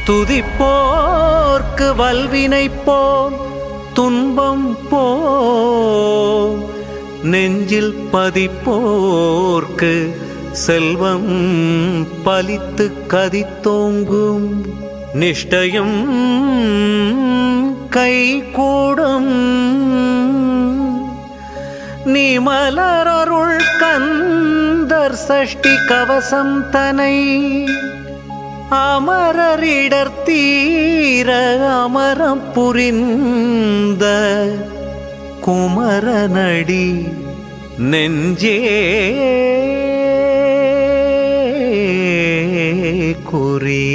துதிப்போர்க்கு வல்வினை போம் துன்பம் போம், நெஞ்சில் பதிப்போர்க்கு செல்வம் பலித்து கதித்தோங்கும், நிஷ்டையும் கைகூடும். நீ மலரருள் கந்தர் சஷ்டி கவசம் தனை அமரரிடர் தீர அமரம் புரிந்த குமரனடி நெஞ்சே குறி.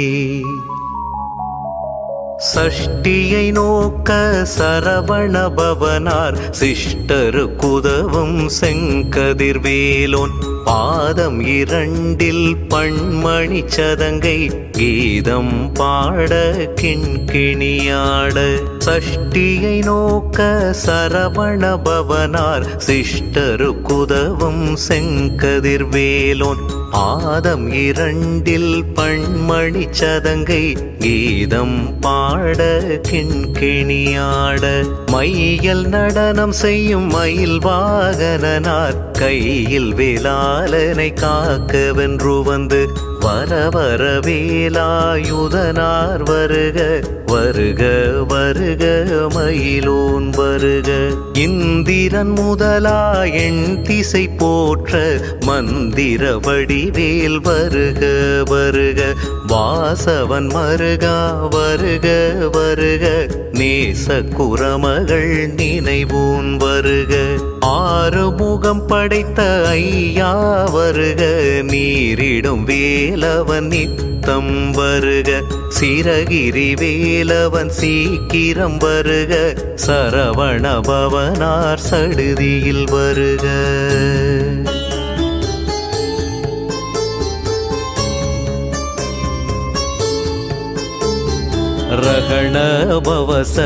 சஷ்டியை நோக்க சரவண பவனார் சிஷ்டரு குதவும் செங்கதிர்வேலோன், பாதம் இரண்டில் பண்மணி சதங்கை கீதம் பாட கிண்கிணியாட. சஷ்டியை நோக்க சரவண பவனார் சிஷ்டரு குதவும் செங்கதிர்வேலோன், பாதம் இரண்டில் பண்மணி சதங்கை கீதம் பாட கிண்கிணியாட. மையல் நடனம் செய்யும் மயில் வாகனனார் கையில் வேலாளனை காக்க வென்று வந்து, வர வர வேலாயுதனார் வருக வருக வருக மயிலோன் வருக. இந்திரன் முதலா எண் திசை போற்ற மந்திர வடிவேல் வருக வருக. வாசவன் மருகா வருக வருக, நேச குரமகள் நினைவோன் வருக. ஆறுமுகம் படைத்த ஐயா வருக, நீரிடும் வேலவன் நித்தம் வருக. சிரகிரி வேலவன் சீக்கிரம் வருக, சரவண பவனார் சடுதியில் வருக. ரகண பவச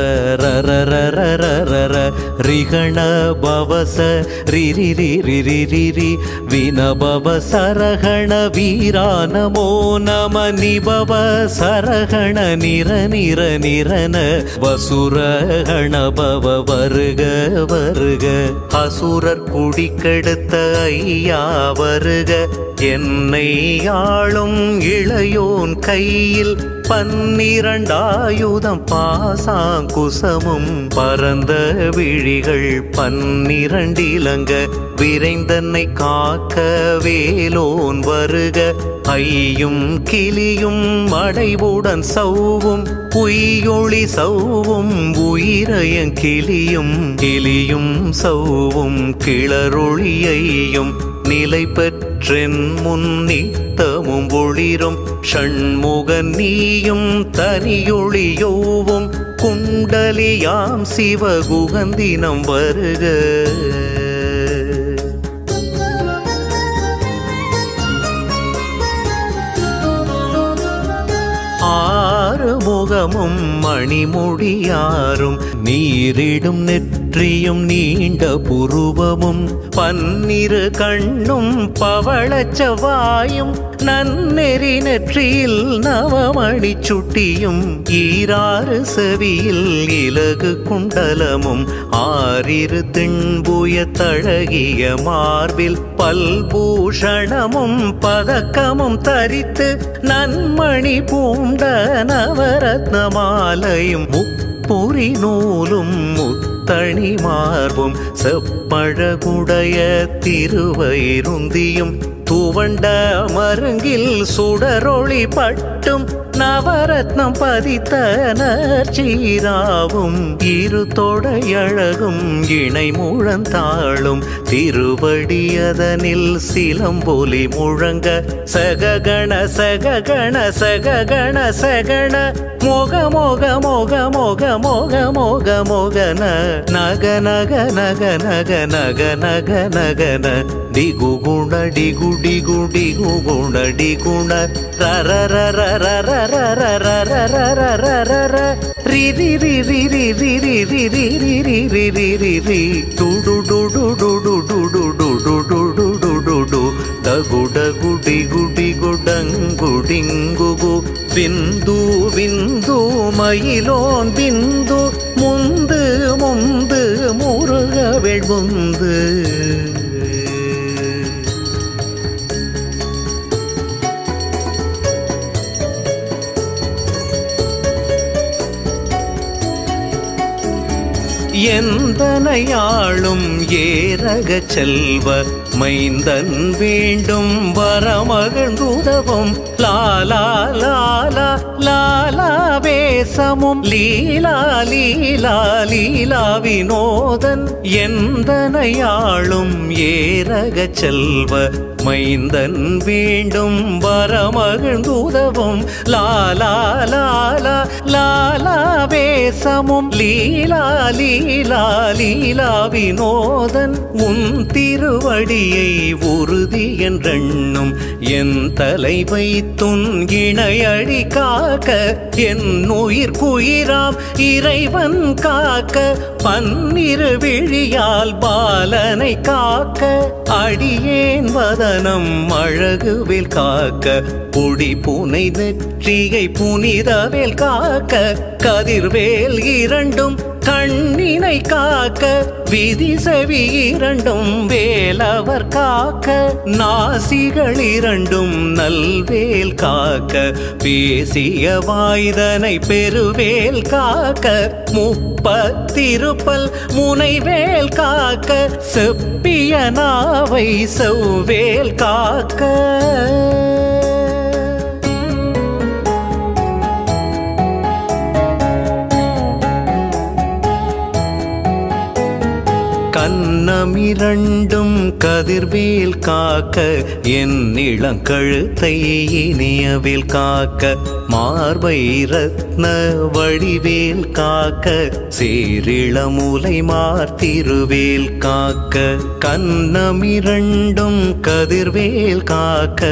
ரரரரரர ரிகண பவச ரிரிரிரிரிரி வினபவ சரகண வீரா நமோ நம நிபவ சரகண நிர நிர நிரன வசுரகண பவ வருக வருக. அசுரர் குடிக்கெடுத்த ஐயா வருக, என்னை ஆளும் இளையோன் கையில் பன்னிரண்டாயுதம் பாசாங்குசமும் பரந்த விழிகள் பன்னிரண்டிலங்க விரைந்தன்னை காக்க வேலோன் வருக. ஐயும் கிளியும் அடைவுடன் சௌவும் உயிரொளி சௌவும் உயிரயங் கிளியும் கிளியும் சௌவும் கிளரொளியையும் நிலை பெற்றென் முன்னித்தமும் ஒளிரும் ஷண்முகன் நீயும் தனியொளியோவும் குண்டலியாம் சிவகுகந்தினம் வருக. ஆறுமுகமும் மணிமுடியாரும் நீரிடும் நெற்றியும் நீண்ட புருவமும் பன்னிரு கண்ணும் பவளச்சவாயும் நன்னெறி நெற்றியில் நவமணி சுட்டியும் ஈராறு செவியில் இலகு குண்டலமும் ஆறிரு திண்புய தழகிய மார்பில் பல்பூஷணமும் பதக்கமும் தரித்து நன்மணி பூண்ட நவரத்ன மாலையும் முப்புரி நூலும் முத்தணி மார்பும் செப்பழகுடைய திருவயிறுந்தியும் துவண்ட மருங்கில் சுடரொளி பட்டும் நவரத்னம் பதித்த நற்சீராவும் இரு தொடையழகும் இணை முழந்தாளும் திருவடியதனில் சிலம்பொலி முழங்க சககண சககண சககண சகண மோக மோக மோக மோக மோக மோக மோகன நக நக நக நக நக நக நகன டிகு குண டிகு டிகு டிகு குண டிகுண ரர ரர ரர ரர ரர ரர ரர ரி ரி ரி ரி ரி ரி ரி ரி ரி ரி ரி ரி ரி ரி ரி டு டு டு டு டு டு டு டு டு டு டு டு டு டு டு த ಗಗುಡಗುಡಿ ಗುಡಿ ಗುಡಂಗುಡಿಂಗುಗು விந்து விந்து மயிலோன் விந்து முந்து முந்து முருகவேள் முந்து எந்தனையாளும் ஏரக செல்வ மைந்தன் வேண்டும் வரமகழ்ந்துதவும் லாலா லாலா லாலா வேசமும் லீலா லீலா லீலா வினோதன் எந்தனையாளும் ஏரக செல்வ மைந்தன் வேண்டும் வரமகழ்ந்துதவும் லாலா லாலா லாலா வேசமும் லீலா லீலா லீலா வினோதன் உன் திருவடியை உறுதி என்றெண்ணும் என் தலை வைத்துன் இணையடி காக்க என் உயிர் குயிராம் இறைவன் காக்க பன்னிரு விழியால் பாலனை காக்க அடியேன் வதனம் அழகுவில் காக்க பொடி புனை நெற்றியை புனிதவேல் காக்க கதிர்வேல் இரண்டும் கண்ணினை காக்க விதி செவி இரண்டும் வேலவர் காக்க நாசிகள் இரண்டும் நல்வேல் காக்க பேசிய வாய்தனை பெருவேல் காக்க முப்பத்திருப்பல் முனைவேல் காக்க செப்பிய நாவை செவ்வேல் காக்க கன்னமிரண்டும் கதிர்வேல் காக்க என் இளங்கழுத்தை இனியவேல் காக்க மார்பை ரத்ன வடிவேல் காக்க சேரிளமுலை மார்த்திருவேல் காக்க கன்னமிரண்டும் கதிர்வேல் காக்க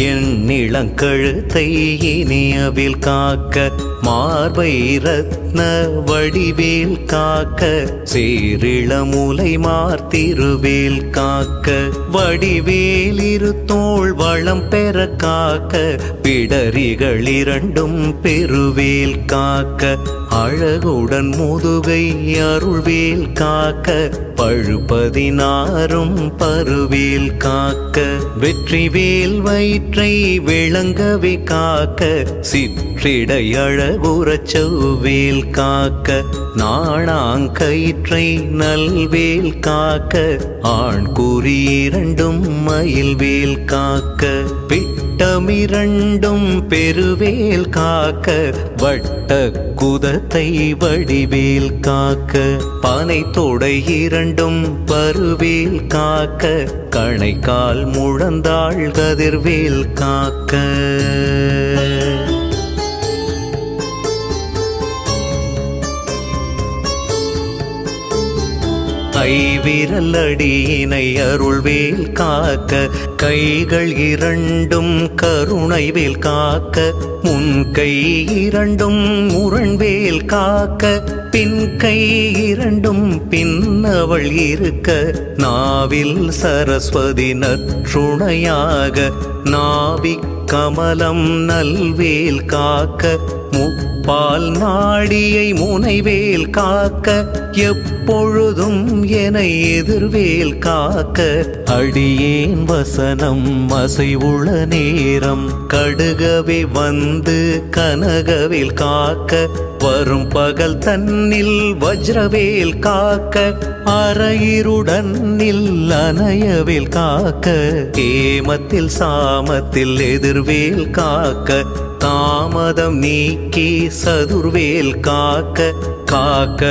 என் இளங்கழுத்தை இனியவேல் காக்க மார்பை ரத்ன வடிவேல் காக்க சேரிளமுலை மார்த்திருவேல் காக்க வடிவேல் இருத்தோள் வளம் பெற காக்க பிடரிகள் இரண்டும் பெருவேல் காக்க அழகுடன் முதுகை அருள்வேல் காக்க பழுப்பதினாரும் பருவேல் காக்க வெற்றிவேல் வயிற்றை விளங்கவே காக்க சிற்றிடை அழகுறச் செவ்வேல் காக்க நாணாங்கயிற்றை நல்வேல் காக்க ஆண் குறி இரண்டும் மயில்வேல் காக்க பிட்டமிரண்டும் பெருவேல் காக்க வட்ட குதத்தை வடிவேல் காக்க பானை தொடை இரண்டும் பருவேல் காக்க கணைக்கால் முழந்தாள் கதிர்வேல் காக்க கைவிரல் அடியினை அருள்வேல் காக்க கைகள் இரண்டும் கருணைவேல் காக்க முன் கை இரண்டும் முரண்வேல் காக்க பின் கை இரண்டும் பின்னவள் இருக்க நாவில் சரஸ்வதி நற்றுணையாக நாவிக் கமலம் நல்வேல் காக்க முப்பால் நாடியை முனைவேல் காக்க எப்பொழுதும் என எதிர்வேல் காக்க அடியேன் வசனம் அசைவுள நேரம் கடுகவே வந்து கனகவேல் காக்க வரும் பகல் தன்னில் வஜ்ரவேல் காக்க அரையிருடனில் அனையவேல் காக்க ஏமத்தில் சாமத்தில் எதிர்வேல் காக்க தாமதம் நீக்கி சதுர்வேல் காக்க காக்க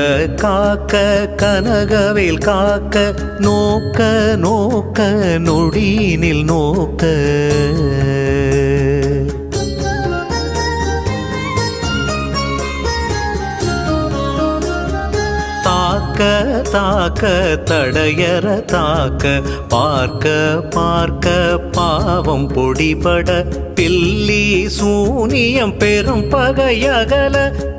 காக்க கனகவேல் காக்க நோக்க நோக்க நொடியினில் நோக்க தாக்க தடையற தாக்க பார்க்க பார்க்க பாவம் பொடிபட பில்லி சூனியம் பெரும் பகையகல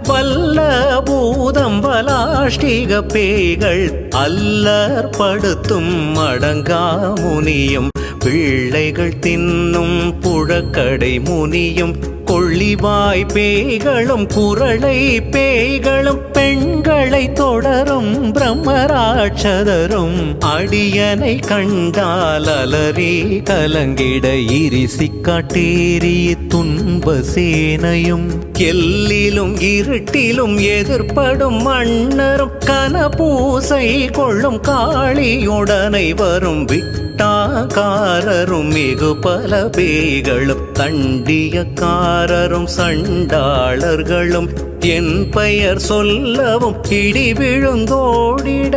வல்ல பூதம் பலாஷ்டிக பேய்கள் அல்லற்படுத்தும் அடங்கா முனியும் பிள்ளைகள் தின்னும் புழக்கடை முனியும் கொள்ளிவாய் பேய்களும் குரளை பேய்களும் பெண்களை தொடரும் பிரம்மராட்சதரும் அடியனை கண்டால் அலறி கலங்கிட இரிசி காட்டேறி துன்ப சேனையும் எல்லிலும் இருட்டிலும் எதிர்ப்படும் மன்னரும் கனபூசை கொள்ளும் காளியுடனை வரும் விட்டாக்காரரும் மிகு பல பேய்களும் தண்டியக்காரரும் சண்டாளர்களும் என் பெயர் சொல்லவும் இடி விழுந்தோடிட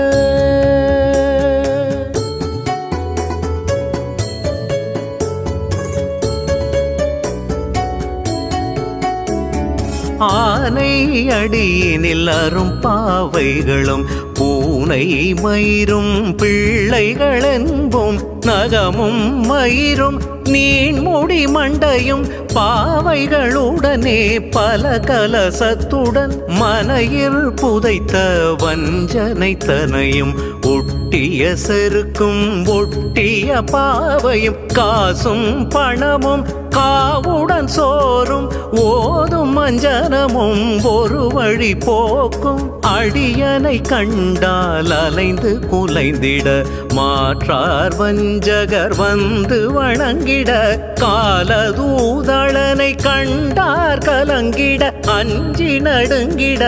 ஆனை அடியினில் அரும் பாவைகளும் பூனை மயிரும் பிள்ளைகள் என்போம் நகமும் மயிரும் நீண்முடி மண்டையும் பாவைகளுடனே பல கலசத்துடன் மனையில் புதைத்த வஞ்சனைத்தனையும் ஒட்டிய செருக்கும் ஒட்டிய பாவையும் காசும் பணமும் காவுடன் சோறும் ஓதும் மஞ்சனமும் ஒரு வழி போக்கும் அடியனை கண்டால் அலைந்து குலைந்திட மாற்றார் வஞ்சகர் வந்து வணங்கிட காலதூதளனை கண்டார் கலங்கிட அஞ்சி நடுங்கிட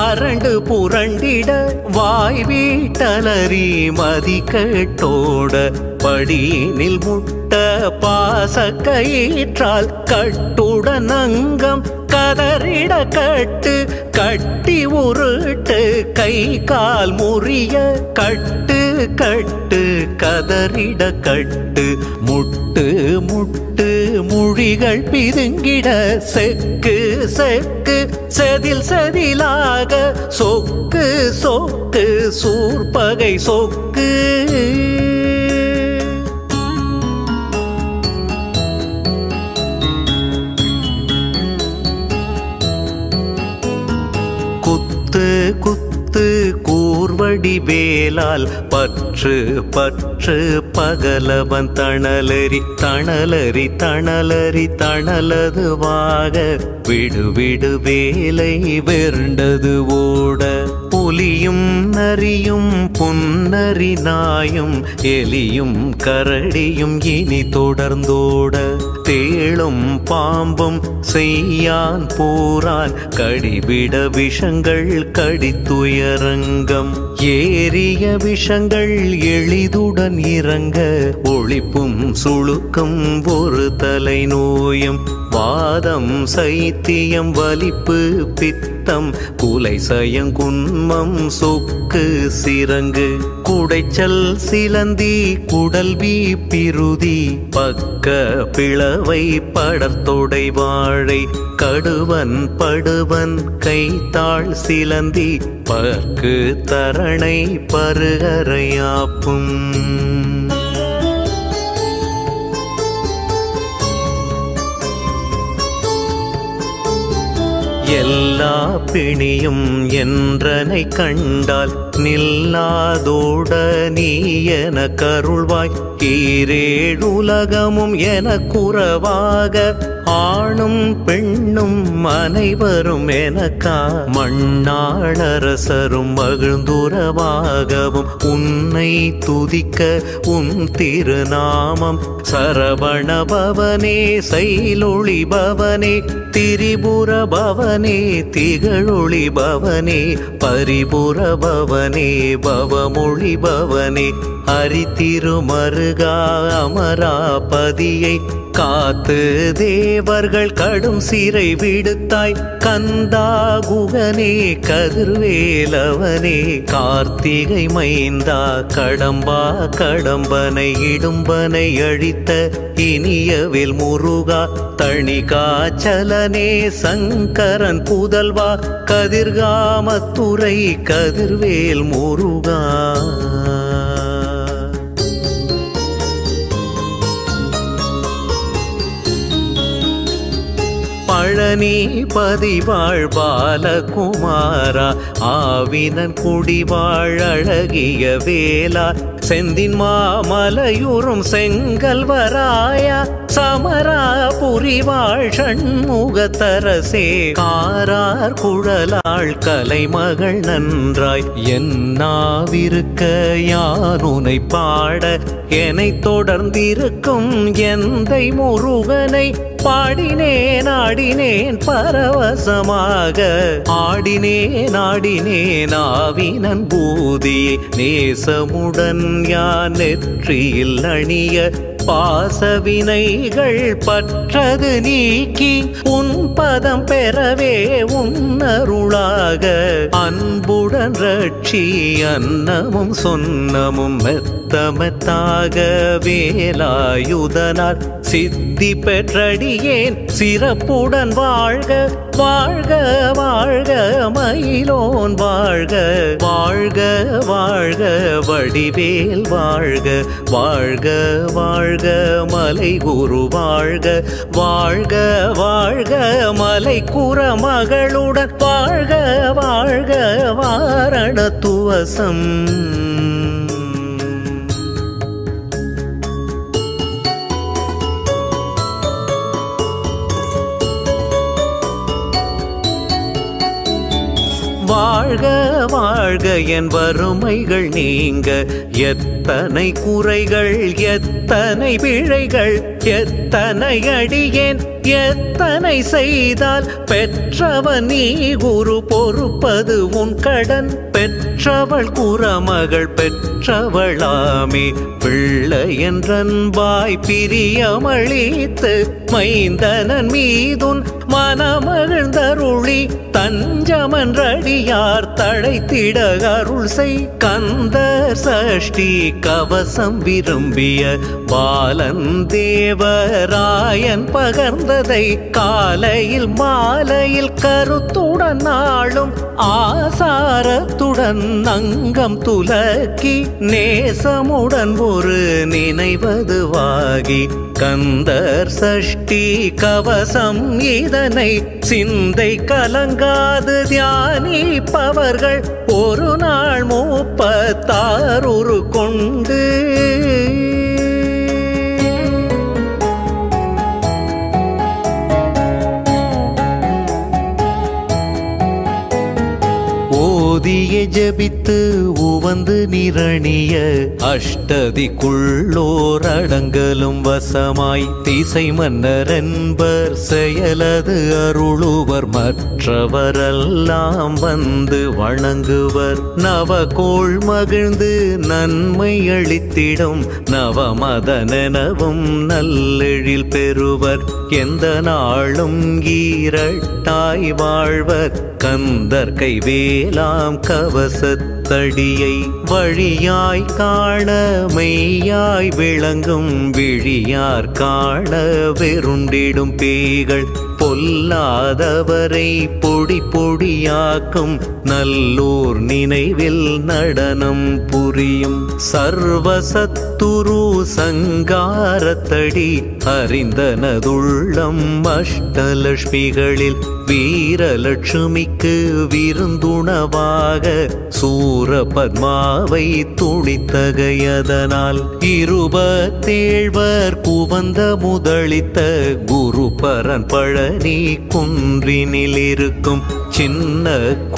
அரண்டு புரண்டிட வாய் வீட்டலறி மதி கேட்டோட படியினில் முட்ட பாசக்கயிற்றால் கட்டுடன் அங்கம் கதறிட கட்டு கட்டி உருட்டு கை கால் முறிய கட்டு கட்டு கதறிட கட்டு முட்டு முட்டு மொழிகள் பிதுங்கிட செக்கு செக்கு செதில் செதிலாக சொக்கு சொக்கு சூர்பகை சொக்கு குத்து கூர்வடி வேலால் பற்று பற்று பகலவன் தணலரி தணலரி தணலரி தணலதுவாக விடு விடு வேலை வெர்ண்டது ஓட புலியும் நரியும் புன்னரி நாயும் எலியும் கரடியும் இனி தொடர்ந்தோட தேளும் பாம்பும் செய்யான் போரான் கடிவிட விஷங்கள் கடித்துயரங்கம் ஏறிய விஷங்கள் எளிதுடன் இறங்க ஒளிப்பும் சுளுக்கும் ஒரு தலை நோயும் வாதம் சைத்தியம் வலிப்பு பித்தம் குலை சயங்குன்மம் சொக்கு சிரங்கு குடைச்சல் சிலந்தி குடல்வி பிருதி பக்க பிளவை படர்த்தொடை வாழை கடுவன் படுவன் கைத்தாள் சிலந்தி பற்கு தரணை பருகரையாப்பும் எல்லா பிணியும் என்றனை கண்டால் நில்லாதோட நீ என கருள்வாய் ஈரேழுலகமும் என குறவாக ஆணும் பெண்ணும் அனைவரும் எனக்கா மண்ணாளரசரும் மகிழ்ந்துறவாகவும் உன்னை துதிக்க உன் திருநாமம் சரவண பவனே செயலொளி பவனே திரிபுர பவனே திகழொளி பவனே பரிபுர பவனே பவமொழி பவனே அரிதிருமருகா அமராபதியை காத்து தேவர்கள் கடும் சிறை விடுத்தாய் கந்தா குகனே கதிர்வேலவனே கார்த்திகை மைந்தா கடம்பா கடம்பனை இடும்பனை அழித்த இனியவில் முருகா தணிகாச்சலனே சங்கரன் புதல்வா கதிர்காமத்துறை கதிர்வேல் முருகா பழனி பதிவாழ் பாலகுமாரா ஆவினன் குடிவாழ் அழகிய வேலா செந்தின் மாமலையுறும் செங்கல்வராயா சமராபுரி வாழ் சண்முகத்தரசே காரார் குழலாள் கலைமகள் நன்றாய் என்னாவிருக்க யானுனை பாட என்னை தொடர்ந்திருக்கும் எந்தை முருகனை பாடினேன் ஆடினேன் பரவசமாக ஆடினேன் ஆவினன் பூதியை நேசமுடன் யான் நெற்றியில் அணிய பாசவினைகள் பற்றது நீக்கி உன் பதம் பெறவே உன்னருளாக அன்புடன் ரட்சி அன்னமும் சொன்னமும் மெத்தமெத்தாக வேலாயுதனார் சித்தி பெற்றடியேன் சிறப்புடன் வாழ்க வாழ்க வாழ்க மயிலோன் வாழ்க வாழ்க வாழ்க வடிவேல் வாழ்க வாழ்க வாழ்க மலை குரு வாழ்க வாழ்க வாழ்க மலை குறமகளுடன் வாழ்க வாழ்க வாரணத்துவசம் வாழ்க வாழ்க என் வறுமைகள் நீங்க எத்தனை குறைகள் எத்தனை பிழைகள் எத்தனை அடியேன் எத்தனை செய்தால் பெற்றவன் நீ குரு பொறுப்பது உன் கடன் பெற்றவள் குறமகள் பெற்றவளாமே பிள்ளை என்றன்பாய் பிரியமளித்து மைந்தனன் மீதுன் மனமகிழ்ந்தருளி தஞ்சமன்றடியார் தழைத்திட அருள் செய் கந்தர் சஷ்டி கவசம் விரும்பிய பாலன் தேவராயன் பகர்ந்ததை காலையில் மாலையில் கருத்துடன் நாளும் ஆசாரத்துடன் அங்கம் துலக்கி நேசமுடன் ஒரு நினைவதுவாகி கந்தர் சஷ்டி கவசம் இதனை சிந்தை கலங்காது தியானிப்பவர்கள் ஒரு நாள் 36 கொண்டு ஓதிய ஜபித்து உவந்து நிரணிய அஷ்டதிக்குள்ளோர் அடங்கலும் வசமாய் திசை மன்னர் என்பர் செயலது அருளுவர் மற்றவரெல்லாம் வந்து வணங்குவர் நவகோள் மகிழ்ந்து நன்மை அளித்திடும் நவமதனெனவும் நல்லெழில் பெறுவர் எந்த நாளும் ஈரட்டாய் வாழ்வர் கந்தர் கைவேலாம் கவசத்தடியை வழியாய் காண மெய்யாய் விளங்கும் விழியார் காண வெருண்டிடும் பேய்கள் பொல்லாதவரை பொடி பொடியாக்கும் நல்லோர் நினைவில் நடனம் புரியும் சர்வசத்துரு சங்காரத்தடி அறிந்தனதுள்ளம் அஷ்டலட்சுமிகளில் வீரலட்சுமிக்கு விருந்துணவாக சூரபத்மாவை துணித்தகையதனால் 27 குவந்த முதலித்த குருபரன் பழனி குன்றினில் இருக்கும் சின்ன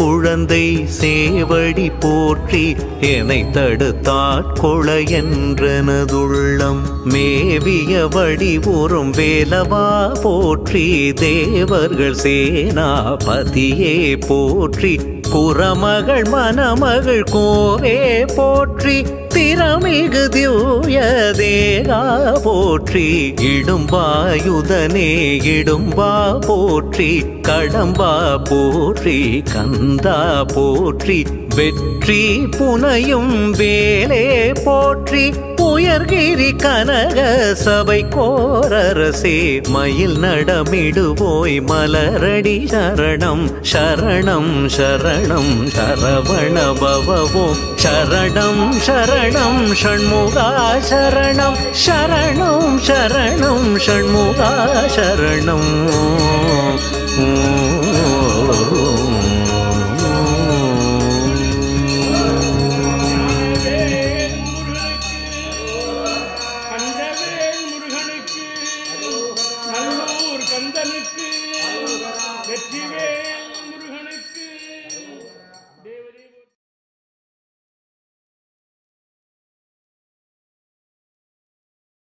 குழந்தை சேவடி போற்றி என்னை தடுத்தாட்கொள என்றனதுள்ளம் மேவிய வடிவுறும் வேலவா போற்றி தேவர்கள் சேனாபதியே போற்றி குறமகள் மணமகள் கோவே போற்றி திறமிகு திவ்ய தேகா போற்றி இடும்பாயுதனே இடும்பா போற்றி கடம்பா போற்றி கந்தா போற்றி வெற்றி புனையும் வேலே போற்றி உயர்கிரி கனக சபை கோரரசே மயில் நடமிடுவோய் மலரடி சரணம் சரணம் சரணம் சரவண பவவோ சரணம் சரணம் ஷண்முகா சரணம் சரணம் சரணம் ஷண்முகா சரணம்